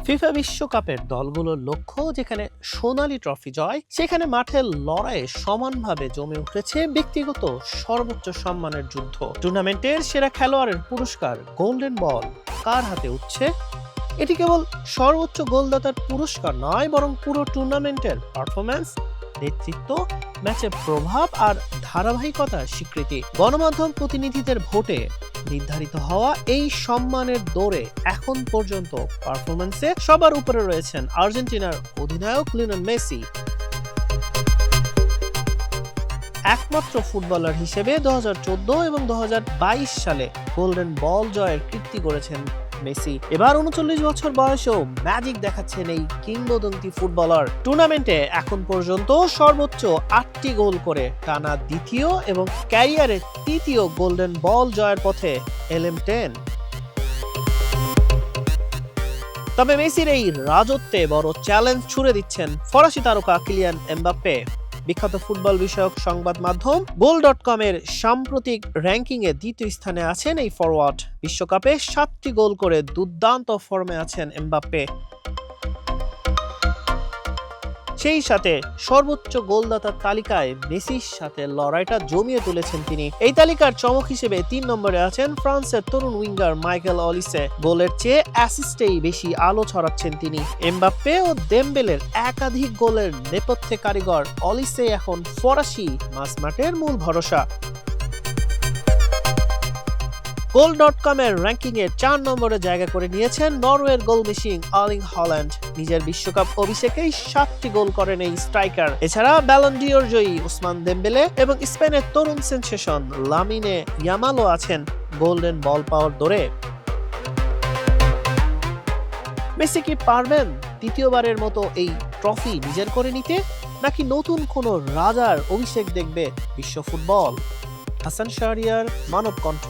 FIFA বিশ্বকাপের দলগুলোর লক্ষ্য যেখানে সোনালী ট্রফি জয়, সেখানে মাঠের লড়াইয়ে সমানভাবে জমে উঠেছে ব্যক্তিগত সর্বোচ্চ সম্মানের যুদ্ধ। টুর্নামেন্টের সেরা খেলোয়াড়ের পুরস্কার গোল্ডেন বল কার হাতে উঠছে? এটি কেবল সর্বোচ্চ গোলদাতার পুরস্কার নয়, বরং পুরো টুর্নামেন্টের পারফরম্যান্স, নেতৃত্ব, ম্যাচের প্রভাব আর ধারাবাহিকতার স্বীকৃতি। গণমাধ্যম প্রতিনিধিদের ভোটে নির্ধারিত হওয়া এই সম্মানের দৌড়ে এখন পর্যন্ত পারফরম্যান্সে সবার উপরে রয়েছেন আর্জেন্টিনার অধিনায়ক লিওনেল মেসি। একমাত্র ফুটবলার হিসেবে 2014 এবং 2022 সালে গোল্ডেন বল জয়ের কীর্তি করেছেন মেসি। এবার 39 বছর বয়সেও ম্যাজিক দেখাচ্ছেন এই কিংবদন্তি ফুটবলার। টুর্নামেন্টে এখন পর্যন্ত সর্বোচ্চ 8টি গোল করে টানা দ্বিতীয় এবং ক্যারিয়ারের তৃতীয় গোল্ডেন বল জয়ের পথে LM10। তবে মেসির এই রাজত্বে বড় চ্যালেঞ্জ ছুড়ে দিচ্ছেন ফরাসি তারকা কিলিয়ান এমবাপ্পে। বিখ্যাত ফুটবল বিষয়ক সংবাদ মাধ্যম গোল.com এর সাম্প্রতিক র্যাঙ্কিং এ দ্বিতীয় স্থানে আছেন এই ফরওয়ার্ড। বিশ্বকাপে 7টি গোল করে দুর্দান্ত ফর্মে আছেন এমবাপ্পে। সেই সাথে সর্বোচ্চ গোলদাতার তালিকায় মেসির সাথে লড়াইটা জমিয়ে তুলেছেন তিনি। এই তালিকার চমক হিসেবে 3 নম্বরে আছেন ফ্রান্সের তরুণ উইঙ্গার মাইকেল অলিসে। গোলের চেয়ে অ্যাসিস্টেই বেশি আলো ছড়াচ্ছেন তিনি। এমবাপ্পে ও দেমবেলের একাধিক গোলের নেপথ্যে কারিগর অলিসে এখন ফরাসি মাঝমাঠের মূল ভরসা। গোল.com এর র্যাঙ্কিং এ 4 নম্বরে জায়গা করে নিয়েছেন নরওয়ের গোল মেশিন আর্লিং হল্যান্ড। নিজের বিশ্বকাপ অভিষেকেই 7টি গোল করেন এই স্ট্রাইকার। এছাড়া ব্যালন ডিওর জয়ী ওসমান দেমবেলে এবং স্পেনের তরুণ সেনসেশন লামিনে ইয়ামালও আছেন গোল্ডেন বল পাওয়ার দৌড়ে। মেসি কি পারবেন তৃতীয়বারের মতো এই ট্রফি নিজের করে নিতে, নাকি নতুন কোনো রাজার অভিষেক দেখবে বিশ্ব ফুটবল? হাসান শাহরিয়ার, মানব কণ্ঠ।